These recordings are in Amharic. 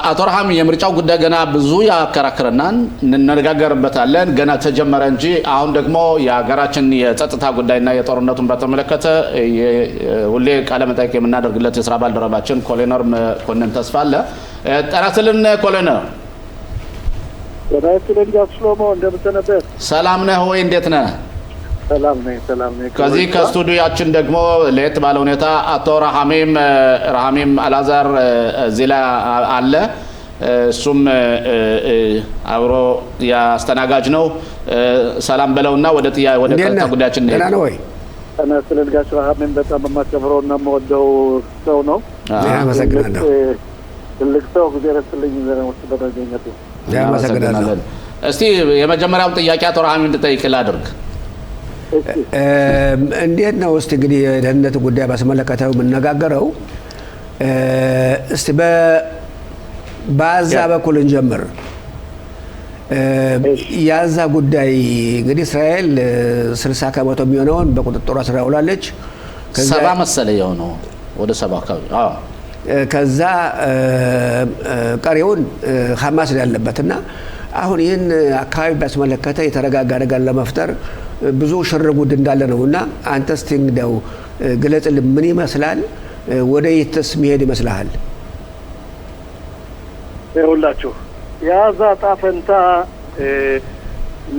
አቶ ረሃም የምርጫው ጉዳይ ገና ብዙ ያከራክረናል እንነጋገርበታለን ገና ተጀመረ እንጂ አሁን ደግሞ የሀገራችን የጸጥታ ጉዳይና የጦርነቱን በተመለከተ ሁሌ ቃለ መጠይቅ የምናደርግለት የሥራ ባልደረባችን ኮሎኔል መኮንን ተስፋ አለ ጠራትልን ኮሎኔል ወዳይቱን ያስሎሞ እንደምትነበር ሰላም ነህ ወይ እንዴት ነህ ሰላም ነኝ ከዚህ ከስቱዲዮአችን ደግሞ ለየት ባለ ሁኔታ አቶ ረሃሚም አላዛር ዚላ አለ እሱም አብሮ ያስተናጋጅ ነው ሰላም በለውና ወደ ቀጥታ ጉዳያችን ደህና ነው ወይ እኔ ስለልጋሽ ረሃሚም በጣም የማከብረውና የምወደው ሰው ነው አመሰግናለሁ ትልቅ ሰው ቢደረስልኝ ዘረውት በደረገኘቱ አመሰግናለሁ እስቲ የመጀመሪያው ጥያቄ አቶ ረሃሚም እንድጠይቅ ላድርግ እንዴት ነው እስቲ እንግዲህ የደህንነት ጉዳይ ባስመለከተው የምንነጋገረው እስቲ በአዛ በኩል እንጀምር የአዛ ጉዳይ እንግዲህ እስራኤል 60 ከመቶ የሚሆነውን በቁጥጥሯ ስር አውላለች 70 መሰለኝ ነው ወደ 70 አካባቢ ከዛ ቀሪውን ሐማስ ያለበትና አሁን ይህን አካባቢ ባስመለከተ የተረጋጋ ነገር ለመፍጠር ብዙ ሽርጉድ እንዳለ ነውና አንተ እስቲ እንደው ግለጽልን ምን ይመስላል ወደ የትስ መሄድ ይመስልሃል ይኸውላችሁ የአዛ ጣፈንታ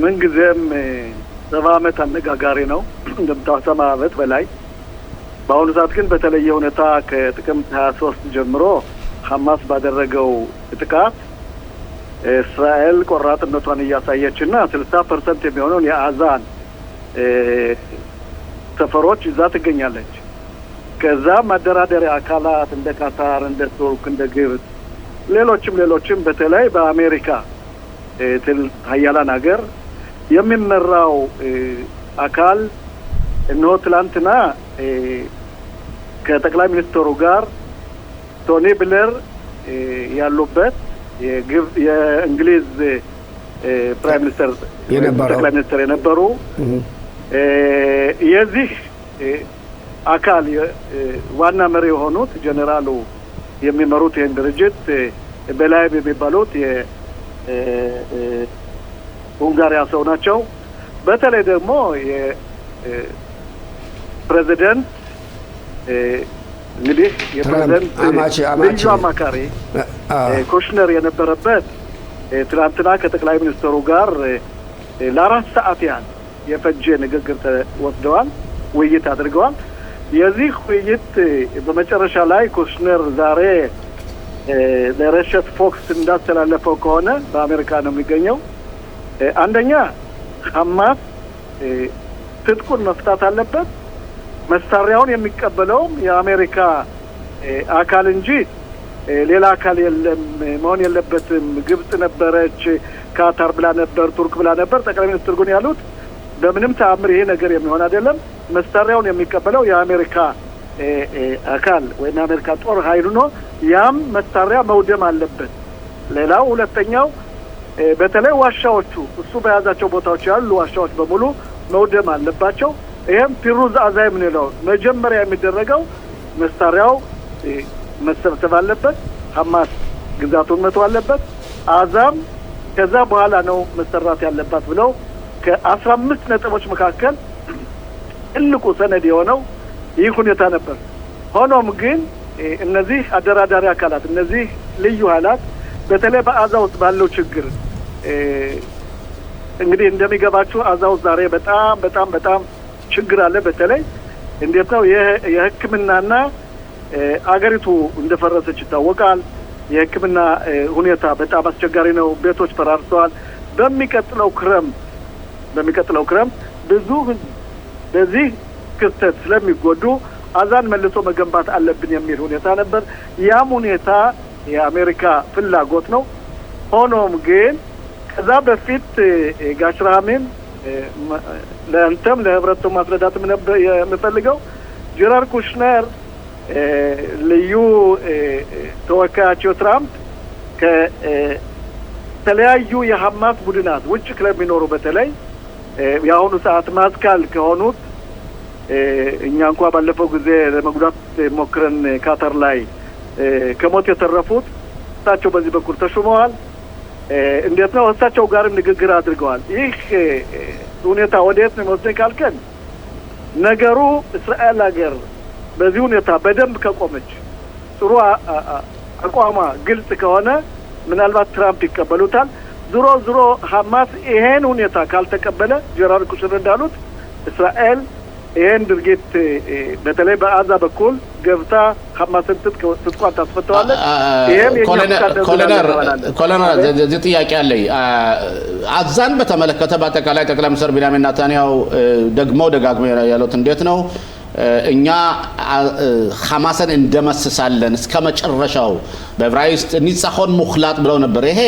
ምን ጊዜም 70 ዓመት አነጋጋሪ ነው እንደምታውሰማ ዓመት በላይ በአሁኑ ሰዓት ግን በተለየ ሁኔታ ከጥቅምት 23 ጀምሮ ሐማስ ባደረገው ጥቃት እስራኤል ቆራጥነቷን እያሳየችና 60% የሚሆነውን የአዛን ሰፈሮች ይዛ ትገኛለች ከዛ ማደራደሪያ አካላት እንደ ካታር እንደ ቱርክ እንደ ግብጽ ሌሎችም በተለይ በአሜሪካ ሀያላን ሀገር የሚመራው አካል እነሆ ትላንትና ከጠቅላይ ሚኒስትሩ ጋር ቶኒ ብለር ያሉበት የእንግሊዝ ፕራይም ሚኒስተር ጠቅላይ ሚኒስትር የነበሩ የዚህ አካል ዋና መሪ የሆኑት ጀነራሉ የሚመሩት ይህን ድርጅት በላይ የሚባሉት የሁንጋሪያ ሰው ናቸው በተለይ ደግሞ የፕሬዚደንት እንግዲህ የፕሬዚደንት ልዩ አማካሪ ኩሽነር የነበረበት ትናንትና ከጠቅላይ ሚኒስትሩ ጋር ለ4 ሰዓት ያህል የፈጀ ንግግር ተወስደዋል ውይይት አድርገዋል የዚህ ውይይት በመጨረሻ ላይ ኩሽነር ዛሬ ለረሸት ፎክስ እንዳስተላለፈው ከሆነ በአሜሪካ ነው የሚገኘው አንደኛ ሐማስ ትጥቁን መፍታት አለበት መሳሪያውን የሚቀበለውም የአሜሪካ አካል እንጂ ሌላ አካል የለም መሆን የለበትም ግብጽ ነበረች ካታር ብላ ነበር ቱርክ ብላ ነበር ጠቅላይ ሚኒስትሩ ግን ያሉት በምንም ተአምር ይሄ ነገር የሚሆን አይደለም መሳሪያውን የሚቀበለው የአሜሪካ አካል ወይም የአሜሪካ ጦር ኃይል ነው ያም መሳሪያ መውደም አለበት ሌላው ሁለተኛው በተለይ ዋሻዎቹ እሱ በያዛቸው ቦታዎች ያሉ ዋሻዎች በሙሉ መውደም አለባቸው ይሄም ፒሩዝ አዛይም ነው መጀመሪያ የሚደረገው መሳሪያው መሰብሰብ አለበት ሐማስ ግዛቱን መተው አለበት አዛም ከዛ በኋላ ነው መሰራት ያለባት ብለው ከ15 ነጥቦች መካከል ትልቁ ሰነድ የሆነው ይህ ሁኔታ ነበር ሆኖም ግን እነዚህ አደራዳሪ አካላት እነዚህ ልዩ ኃይላት በተለይ በአዛ ውስጥ ባለው ችግር እንግዲህ እንደሚገባችሁ አዛ ውስጥ ዛሬ በጣም ችግር አለ በተለይ እንዴት ነው የሕክምናና አገሪቱ እንደፈረሰች ይታወቃል የሕክምና ሁኔታ በጣም አስቸጋሪ ነው ቤቶች ፈራርሰዋል በሚቀጥለው ክረም ብዙ በዚህ ክስተት ስለሚጎዱ አዛን መልሶ መገንባት አለብን የሚል ሁኔታ ነበር ያም ሁኔታ የአሜሪካ ፍላጎት ነው ሆኖም ግን ከዛ በፊት ጋሽ ረሃሚም ለአንተም ለህብረተሰቡ ማስረዳትም ነበር የምፈልገው ጀነራል ኩሽነር ልዩ ተወካያቸው ትራምፕ ከተለያዩ የሐማስ ቡድናት ውጭ ስለሚኖሩ በተለይ የአሁኑ ሰዓት ማስካል ከሆኑት እኛ እንኳን ባለፈው ጊዜ ለመጉዳት ሞክረን ካታር ላይ ከሞት የተረፉት እሳቸው በዚህ በኩል ተሹመዋል። እንዴት ነው እሳቸው ጋርም ንግግር አድርገዋል። ይህ ሁኔታ ወዴት ነው የሚወስደን ካልከን ነገሩ እስራኤል ሀገር በዚህ ሁኔታ በደንብ ከቆመች ጥሩ አቋሟ ግልጽ ከሆነ ምናልባት ትራምፕ ይቀበሉታል። ዙሮ ሐማስ ይሄን ሁኔታ ካልተቀበለ ጀነራል ኩሽነር እንዳሉት እስራኤል ይሄን ድርጊት በተለይ በአዛ በኩል ገብታ ሐማስን ትጥቋን ታስፈታዋለች። ይሄም ኮሎኔል እዚህ ጥያቄ አለኝ። አዛን በተመለከተ በአጠቃላይ ጠቅላይ ሚኒስትር ቢንያሚን ኔታንያሁ ደጋግሞ ያሉት እንዴት ነው እኛ ሐማስን እንደመስሳለን እስከ መጨረሻው በዕብራይስጥ ኒጻሆን ሙኽላጥ ብለው ነበር። ይሄ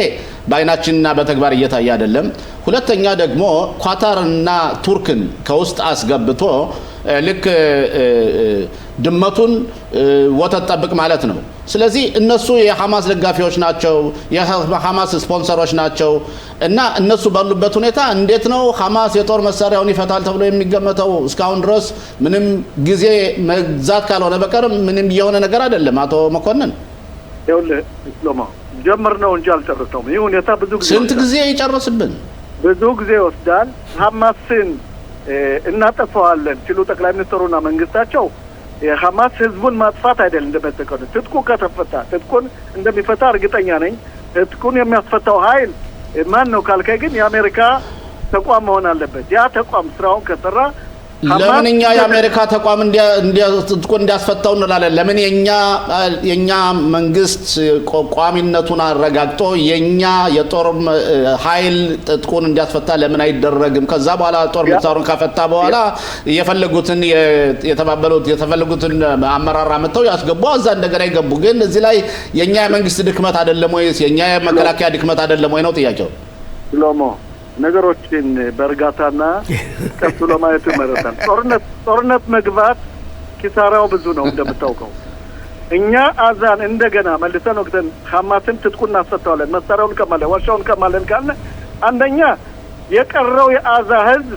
በአይናችንና በተግባር እየታየ አይደለም። ሁለተኛ ደግሞ ኳታርና ቱርክን ከውስጥ አስገብቶ ልክ ድመቱን ወተት ጠብቅ ማለት ነው። ስለዚህ እነሱ የሐማስ ደጋፊዎች ናቸው፣ የሐማስ ስፖንሰሮች ናቸው እና እነሱ ባሉበት ሁኔታ እንዴት ነው ሐማስ የጦር መሳሪያውን ይፈታል ተብሎ የሚገመተው? እስካሁን ድረስ ምንም ጊዜ መግዛት ካልሆነ በቀር ምንም የሆነ ነገር አይደለም። አቶ መኮንን ይኸውልህ ሎማ ጀመርነው እንጂ አልጨረሰውም። ይህ ሁኔታ ብዙ ጊዜ ስንት ጊዜ ይጨርስብን? ብዙ ጊዜ ይወስዳል። ሐማስን እናጠፋዋለን ሲሉ ጠቅላይ ሚኒስትሩና መንግስታቸው የሐማስ ህዝቡን ማጥፋት አይደለም እንደመጠቀው ትጥቁ ከተፈታ ትጥቁን እንደሚፈታ እርግጠኛ ነኝ። ትጥቁን የሚያስፈታው ኃይል ማን ነው ካልከኝ ግን የአሜሪካ ተቋም መሆን አለበት። ያ ተቋም ስራውን ከሰራ ለምን እኛ የአሜሪካ ተቋም ትጥቁን እንዲያስፈታው እንላለን? ለምን የኛ መንግስት ቋሚነቱን አረጋግጦ የኛ የጦር ኃይል ትጥቁን እንዲያስፈታ ለምን አይደረግም? ከዛ በኋላ ጦር መሳሪያውን ከፈታ በኋላ የፈለጉትን የተፈለጉትን አመራር አመጣው ያስገቡ፣ እዛ እንደገና ይገቡ። ግን እዚህ ላይ የኛ የመንግስት ድክመት አይደለም ወይስ የኛ የመከላከያ ድክመት አይደለም ወይ ነው ጥያቄው። ሎሞ ነገሮችን በእርጋታና ቀስ ብሎ ማየቱ ይመረጣል። ጦርነት መግባት ኪሳራው ብዙ ነው እንደምታውቀው። እኛ አዛን እንደገና መልሰን ወቅተን ሐማስን ትጥቁን እናስፈታዋለን፣ መሳሪያውን ከማለን፣ ዋሻውን ከማለን ካለ አንደኛ የቀረው የአዛ ህዝብ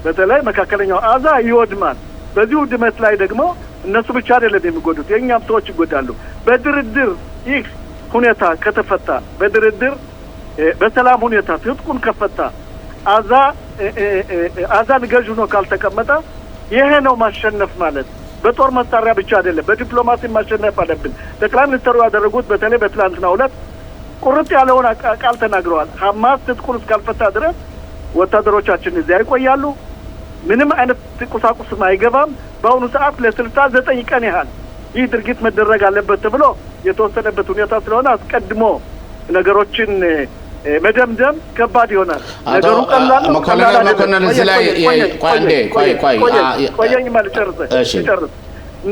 በተለይ መካከለኛው አዛ ይወድማል። በዚህ ውድመት ላይ ደግሞ እነሱ ብቻ አይደለም የሚጎዱት፣ የእኛም ሰዎች ይጎዳሉ። በድርድር ይህ ሁኔታ ከተፈታ በድርድር በሰላም ሁኔታ ትጥቁን ከፈታ አዛን ገዥ ሆኖ ካልተቀመጠ ይሄ ነው ማሸነፍ ማለት። በጦር መሳሪያ ብቻ አይደለም፣ በዲፕሎማሲ ማሸነፍ አለብን። ጠቅላይ ሚኒስትሩ ያደረጉት በተለይ በትላንትናው ዕለት ቁርጥ ያለውን ቃል ተናግረዋል። ሐማስ ትጥቁን እስካልፈታ ድረስ ወታደሮቻችን እዚያ ይቆያሉ፣ ምንም አይነት ቁሳቁስም አይገባም። በአሁኑ ሰዓት ለ69 ቀን ያህል ይህ ድርጊት መደረግ አለበት ተብሎ የተወሰነበት ሁኔታ ስለሆነ አስቀድሞ ነገሮችን መደምደም ከባድ ይሆናል። ነገሩ ቀላል ነው። መኮንን እዚህ ላይ ቆየኝ ማለት ጨርስ።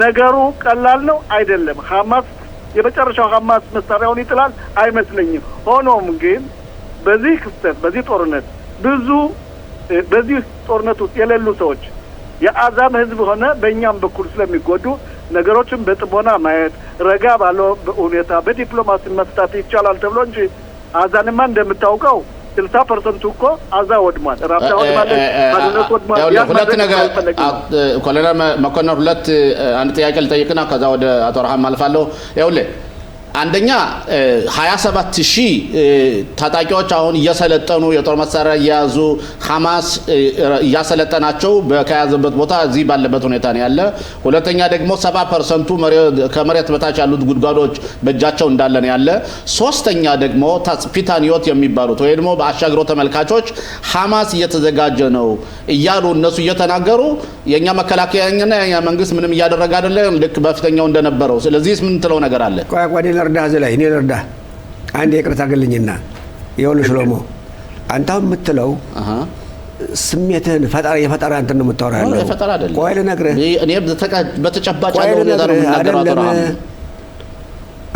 ነገሩ ቀላል ነው አይደለም። ሐማስ የመጨረሻው ሐማስ መሳሪያውን ይጥላል አይመስለኝም። ሆኖም ግን በዚህ ክስተት በዚህ ጦርነት በዚህ ጦርነት ውስጥ የሌሉ ሰዎች የአዛም ህዝብ ሆነ በእኛም በኩል ስለሚጎዱ ነገሮችን በጥሞና ማየት ረጋ ባለው ሁኔታ በዲፕሎማሲ መፍታት ይቻላል ተብሎ እንጂ አዛንማ እንደምታውቀው 60% እኮ አዛ ወድሟል። ራፍታ ወድሟል። ማድረስ ወድሟል። ሁለት ነገር ኮሎኔል መኮንን ሁለት አንድ ጥያቄ ልጠይቅና ከዛ ወደ አቶ ረሃም አልፋለሁ። ይኸውልህ አንደኛ 27000 ታጣቂዎች አሁን እየሰለጠኑ የጦር መሳሪያ እየያዙ ሐማስ እያሰለጠናቸው ከያዘበት ቦታ እዚህ ባለበት ሁኔታ ነው ያለ። ሁለተኛ ደግሞ 70% ከመሬት በታች ያሉት ጉድጓዶች በእጃቸው እንዳለ ነው ያለ። ሶስተኛ ደግሞ ታጽፒታኒዮት የሚባሉት ወይ ደግሞ በአሻግሮ ተመልካቾች ሐማስ እየተዘጋጀ ነው እያሉ እነሱ እየተናገሩ የኛ መከላከያና የኛ መንግስት ምንም እያደረገ አይደለም ልክ በፊተኛው እንደነበረው። ስለዚህ ምን ትለው ነገር አለ? ልርዳ ላይ እኔ ልርዳ አንድ ይቅርታ አገልኝና ይኸውልህ ሽሎሞ አንተ የምትለው ስሜትህን የፈጠራ እንትን ነው የምታወራ ያለው። የፈጠራ አይደለም። ቆይ ልነግርህ እኔ በተጨባጭ ያለው ሁኔታ ነው የምናገረው።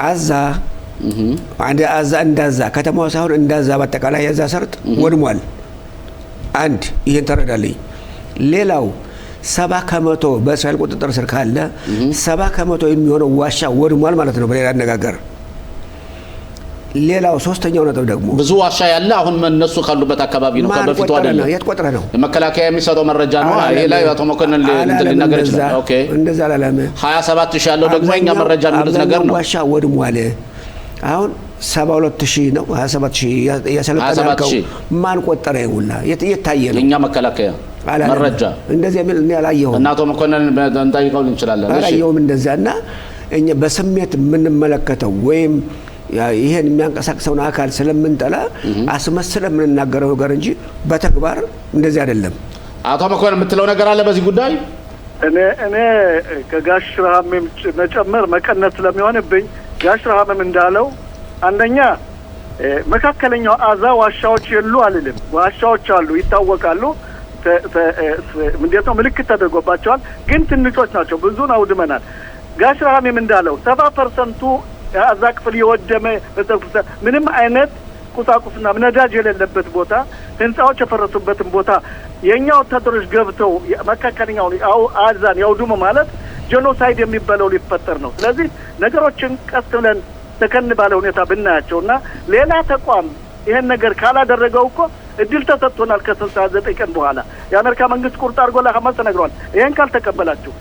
አዛ አንድ አዛ እንዳዛ ከተማው ሳይሆን እንዳዛ በአጠቃላይ የዛ ሰርጥ ወድሟል። አንድ ይሄን ተረዳልኝ። ሌላው 70% በእስራኤል ቁጥጥር ስር ካለ 70% የሚሆነው ዋሻ ወድሟል ማለት ነው በሌላ አነጋገር። ሌላው ሶስተኛው ነጥብ ደግሞ ብዙ ዋሻ ያለ አሁን እነሱ ካሉበት አካባቢ ነው። ከበፊቱ አይደለም። የት ቆጥረህ ነው? መከላከያ የሚሰጠው መረጃ ነው። ይሄ ላይ አቶ መኮንን ሊናገር ይችላል። ኦኬ እንደዛ አላለም። 27000 ያለው ደግሞ እኛ መረጃ የሚሉት ነገር ነው። ዋሻ ወድሟል። አሁን 72,000 ነው 27,000 ያሰለጠናው ማን ቆጠረ ይውላ የታየ ነው የኛ መከላከያ መረጃ እንደዚህ የሚል እኔ አላየሁም እና አቶ መኮንን እንጠይቀው እንችላለን አላየሁም እንደዛና እኛ በስሜት የምንመለከተው ወይም ይሄን የሚያንቀሳቅሰውን አካል ስለምንጠላ አስመስለን የምንናገረው ነገር እንጂ በተግባር እንደዚህ አይደለም አቶ መኮንን የምትለው ነገር አለ በዚህ ጉዳይ እኔ ከጋሽ ረሃምም መጨመር መቀነስ ስለሚሆንብኝ ጋሽ ረሃምም እንዳለው አንደኛ መካከለኛው አዛ ዋሻዎች የሉ አልልም ዋሻዎች አሉ ይታወቃሉ ምንድነው ምልክት ተደርጎባቸዋል ግን ትንሾች ናቸው ብዙን አውድመናል ጋሽ ረሃምም እንዳለው 70% አዛ ክፍል የወደመ ምንም አይነት ቁሳቁስና ነዳጅ የሌለበት ቦታ ህንጻዎች የፈረሱበትን ቦታ የኛ ወታደሮች ገብተው መካከለኛው አዛን ያውዱም ማለት ጄኖሳይድ የሚባለው ሊፈጠር ነው ስለዚህ ነገሮችን ቀስ ብለን ተከን ባለ ሁኔታ ብናያቸውና ሌላ ተቋም ይሄን ነገር ካላደረገው እኮ እድል ተሰጥቶናል ከ69 ቀን በኋላ የአሜሪካ መንግስት ቁርጥ አድርጎ ለሐማስ ተነግሯል ይሄን ካልተቀበላችሁ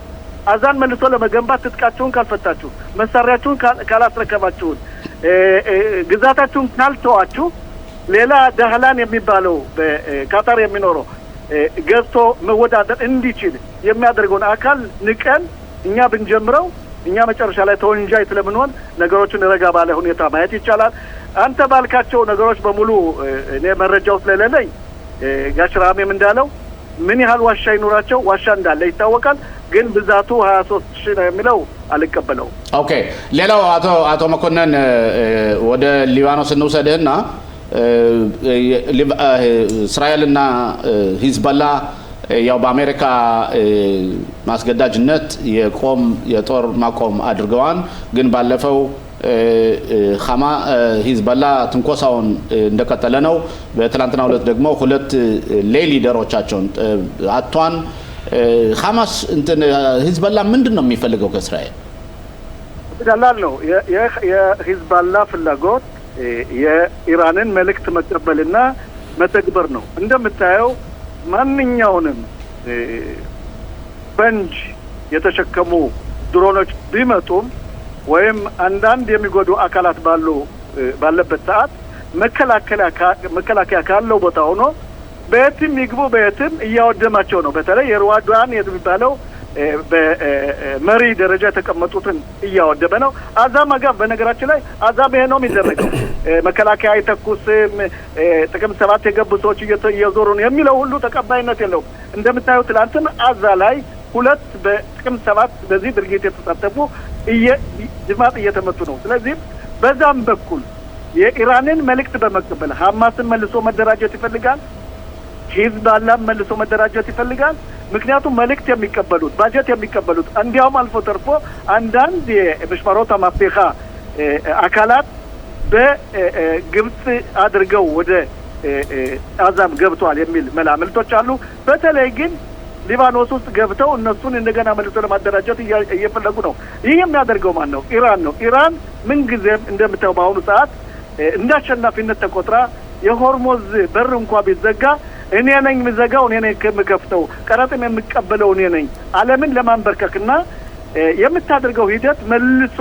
አዛን መልሶ ለመገንባት ትጥቃችሁን ካልፈታችሁ መሳሪያችሁን ካላስረከባችሁ ግዛታችሁን ካልተዋችሁ ሌላ ዳህላን የሚባለው በካታር የሚኖረው ገብቶ መወዳደር እንዲችል የሚያደርገውን አካል ንቀን እኛ ብንጀምረው እኛ መጨረሻ ላይ ተወንጃይ ስለምንሆን ነገሮችን ረጋ ባለ ሁኔታ ማየት ይቻላል አንተ ባልካቸው ነገሮች በሙሉ እኔ መረጃው ስለሌለኝ ጋሽ ረሃምም እንዳለው ምን ያህል ዋሻ ይኖራቸው ዋሻ እንዳለ ይታወቃል ግን ብዛቱ 23,000 ነው የሚለው አልቀበለው ኦኬ ሌላው አቶ መኮንን ወደ ሊባኖስ እንውሰድህና እስራኤልና ሂዝቦላ ያው በአሜሪካ ማስገዳጅነት የጦር ማቆም አድርገዋል ግን ባለፈው ሂዝቦላ ትንኮሳውን እንደቀጠለ ነው በትላንትናው ዕለት ደግሞ ሁለት ሊደሮቻቸውን አጥቷን ሐማስ ሂዝቦላ ምንድነው የሚፈልገው ከእስራኤል ይላል ነው የሂዝቦላ ፍላጎት የኢራንን መልእክት መቀበልና መተግበር ነው እንደምታየው ማንኛውንም ፈንጅ የተሸከሙ ድሮኖች ቢመጡም ወይም አንዳንድ የሚጎዱ አካላት ባለበት ሰዓት መከላከያ ካለው ቦታ ሆኖ በየትም ይግቡ በየትም እያወደማቸው ነው በተለይ የሩዋዳን የሚባለው በመሪ ደረጃ ተቀመጡትን እያወደበ ነው አዛም አጋፍ በነገራችን ላይ አዛም ይሄ ነው የሚደረገው መከላከያ አይተኩስም ጥቅም 7 የገቡ ሰዎች እየዞሩ ነው የሚለው ሁሉ ተቀባይነት የለውም እንደምታዩት ትላንትም አዛ ላይ ሁለት በጥቅም 7 በዚህ ድርጊት የተሳተፉ ድማጥ እየተመቱ ነው ስለዚህ በዛም በኩል የኢራንን መልእክት በመቀበል ሐማስን መልሶ መደራጀት ይፈልጋል ሂዝቦላን መልሶ መደራጀት ይፈልጋል ምክንያቱም መልእክት የሚቀበሉት ባጀት የሚቀበሉት እንዲያውም አልፎ ተርፎ አንዳንድ የምሽማሮታ ማፍቴኻ አካላት በግብጽ አድርገው ወደ አዛም ገብቷል የሚል መላምልቶች አሉ በተለይ ግን ሊባኖስ ውስጥ ገብተው እነሱን እንደገና መልሶ ለማደራጀት እየፈለጉ ነው ይህ የሚያደርገው ማን ነው ኢራን ነው ኢራን ምን ጊዜም እንደምታው በአሁኑ ሰዓት እንዳሸናፊነት ተቆጥራ የሆርሙዝ በር እንኳን ቢዘጋ እኔ ነኝ ምዘጋው እኔ ነኝ ከመከፍተው ቀረጥም የምቀበለው እኔ ነኝ ዓለምን ለማንበርከክና የምታደርገው ሂደት መልሶ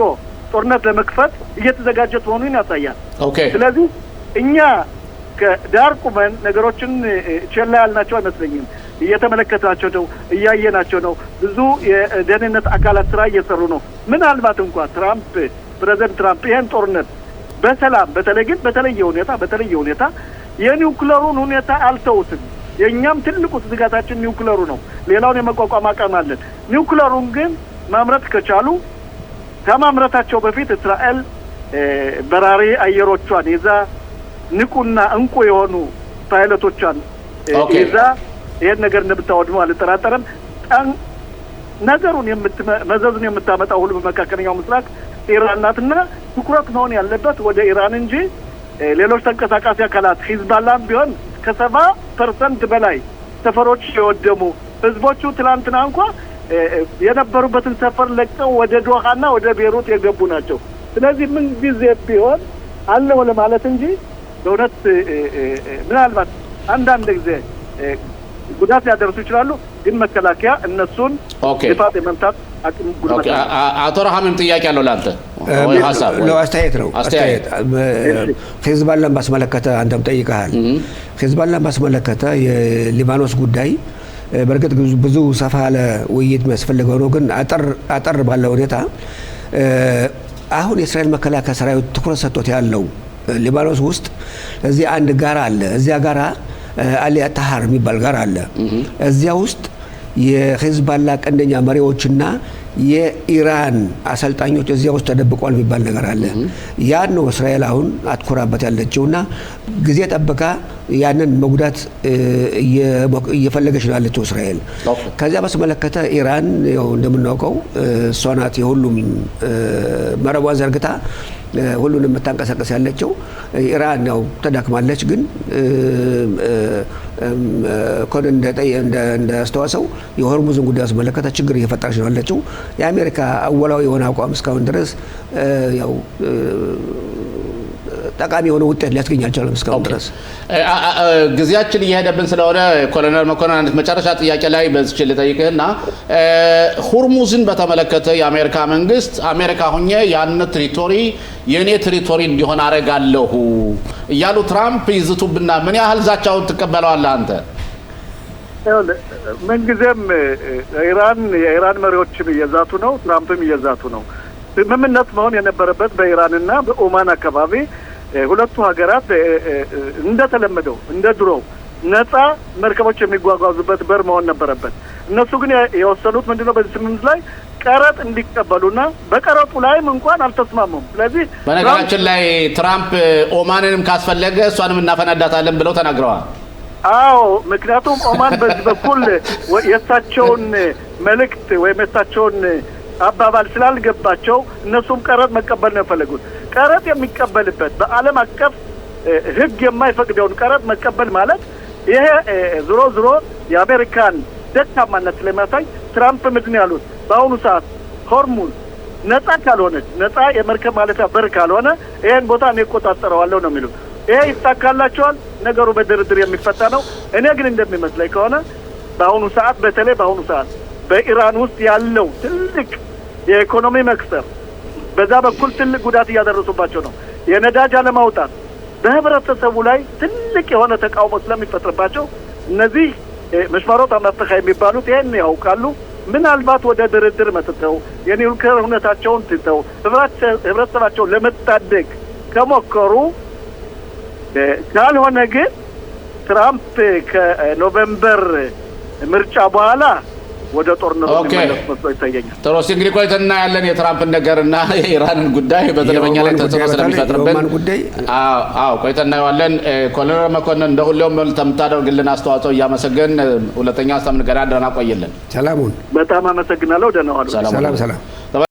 ጦርነት ለመክፈት እየተዘጋጀ መሆኑን ያሳያል ኦኬ ስለዚህ እኛ ከዳር ቁመን ነገሮችን ቸላ ያልናቸው አይመስለኝም እየተመለከታቸው ነው እያየናቸው ነው ብዙ የደህንነት አካላት ስራ እየሰሩ ነው ምናልባት እንኳን ፕሬዝዳንት ትራምፕ ይሄን ጦርነት በሰላም በተለየ ሁኔታ የኒውክሌሩን ሁኔታ አልተውትም የኛም ትልቁ ስጋታችን ኒውክሌሩ ነው ሌላውን የመቋቋም አቅም አለን ኒውክሌሩን ግን ማምረት ከቻሉ ከማምረታቸው በፊት እስራኤል በራሪ አየሮቿን ይዛ ንቁና እንቁ የሆኑ ፓይለቶቿን ይዛ ይሄን ነገር እንደምታወድመው አልጠራጠርም ነገሩን መዘዙን የምታመጣው ሁሉ በመካከለኛው ምስራቅ ኢራን ናትና ትኩረት መሆን ያለበት ወደ ኢራን እንጂ ሌሎች ተንቀሳቃሽ አካላት ሂዝቦላም ቢሆን ከ70% በላይ ሰፈሮች የወደሙ ህዝቦቹ ትላንትና እንኳን የነበሩበትን ሰፈር ለቀው ወደ ዶሃና ወደ ቤሩት የገቡ ናቸው ስለዚህ ምን ጊዜ ቢሆን አለው ለማለት እንጂ በእውነት ምናልባት አንዳንድ ጊዜ ጉዳት ሊያደርሱ ይችላሉ ግን መከላከያ እነሱን ልፋት የመምታት አቅም ጉልበት አቶ ረሃምም ጥያቄ አለው ላንተ ወይ ሐሳብ ነው አስተያየት ሂዝቦላን ባስመለከተ አንተም ጠይቀሃል። ሂዝቦላን ባስመለከተ የሊባኖስ ጉዳይ በርግጥ ብዙ ሰፋ ያለ ውይይት የሚያስፈልገው ነው። ግን አጠር ባለ ሁኔታ አሁን የእስራኤል መከላከያ ሰራዊት ትኩረት ሰጥቶት ያለው ሊባኖስ ውስጥ እዚህ አንድ ጋራ አለ። እዚያ ጋራ አሊ አታሃር የሚባል ጋራ አለ። እዚያ ውስጥ የሂዝቦላ ቀንደኛ መሪዎችና የኢራን አሰልጣኞች እዚያ ውስጥ ተደብቀዋል የሚባል ነገር አለ። ያን ነው እስራኤል አሁን አትኮራበት ያለችውና ጊዜ ጠብቃ ያንን መጉዳት እየፈለገች ነው ያለችው እስራኤል። ከዚያ በተመለከተ ኢራን ያው እንደምናውቀው እሷ ናት የሁሉም መረቧን ዘርግታ ሁሉንም የምታንቀሳቀስ ያለችው። ኢራን ያው ተዳክማለች። ግን ኮን እንዳስተዋሰው የሆርሙዝን ጉዳይ አስመለከተ ችግር እየፈጠረች ነው ያለችው። የአሜሪካ አወላዊ የሆነ አቋም እስካሁን ድረስ ያው ጠቃሚ የሆነ ውጤት ሊያስገኝ አልቻለም እስካሁን ድረስ። ጊዜያችን እየሄደብን ስለሆነ ኮሎኔል መኮንን አንድ መጨረሻ ጥያቄ ላይ በዚህ ልጠይቅህና ሆርሙዝን በተመለከተ የአሜሪካ መንግስት አሜሪካ ሆኜ ያን ትሪቶሪ የኔ ትሪቶሪ እንዲሆን አረጋለሁ እያሉ ትራምፕ ይዝቱብና ምን ያህል ዛቻውን ትቀበለዋለህ አንተ? ምንጊዜም የኢራን መሪዎችም እየዛቱ ነው፣ ትራምፕም እየዛቱ ነው። ስምምነት መሆን የነበረበት በኢራንና በኦማን አካባቢ ሁለቱ ሀገራት እንደተለመደው እንደ ድሮ ነፃ መርከቦች የሚጓጓዙበት በር መሆን ነበረበት። እነሱ ግን የወሰኑት ምንድነው? በዚህ ስምምነት ላይ ቀረጥ እንዲቀበሉና በቀረጡ ላይም እንኳን አልተስማሙም። ስለዚህ በነገራችን ላይ ትራምፕ ኦማንንም ካስፈለገ እሷንም እናፈናዳታለን ብለው ተናግረዋል። አዎ፣ ምክንያቱም ኦማን በዚህ በኩል የእሳቸውን መልእክት ወይም የእሳቸውን አባባል ስላልገባቸው እነሱም ቀረጥ መቀበል ነው የፈለጉት። ቀረጥ የሚቀበልበት በዓለም አቀፍ ሕግ የማይፈቅደውን ቀረጥ መቀበል ማለት ይሄ ዝሮ የአሜሪካን ደካማነት ስለሚያሳይ ትራምፕ ምንድን ነው ያሉት? በአሁኑ ሰዓት ሆርሙዝ ነፃ ካልሆነች፣ ነፃ የመርከብ ማለፊያ በር ካልሆነ ይሄን ቦታ እኔ እቆጣጠረዋለሁ ነው የሚሉት። ይሄ ይሳካላቸዋል። ነገሩ በድርድር የሚፈታ ነው። እኔ ግን እንደሚመስለኝ ከሆነ በአሁኑ ሰዓት በተለይ በአሁኑ ሰዓት በኢራን ውስጥ ያለው ትልቅ የኢኮኖሚ መክሰር በዛ በኩል ትልቅ ጉዳት እያደረሱባቸው ነው። የነዳጅ አለማውጣት በህብረተሰቡ ላይ ትልቅ የሆነ ተቃውሞ ስለሚፈጥርባቸው እነዚህ መሽማሮት አማፍተካ የሚባሉት ይሄን ያውቃሉ። ምናልባት ወደ ድርድር መጥተው የኒውክሌር ሁኔታቸውን ትተው ህብረተሰባቸውን ለመታደግ ከሞከሩ፣ ካልሆነ ግን ትራምፕ ከኖቬምበር ምርጫ በኋላ ወደ ጦርነቱ የሚመለስ መስሎ ይታየኛል። ጥሩ። እንግዲህ ቆይተና ያለን የትራምፕን ነገርና የኢራንን ጉዳይ በተለመኛ ላይ ተጽዕኖ ስለሚፈጥርብን ቆይተና ያለን። ኮሎኔል መኮንን እንደ ሁሌውም የምታደርግልን አስተዋጽኦ እያመሰገን ሁለተኛ ሳምንት ገና ደህና ቆይልን። ሰላሙን በጣም አመሰግናለሁ። ደህና ዋሉ። ሰላም።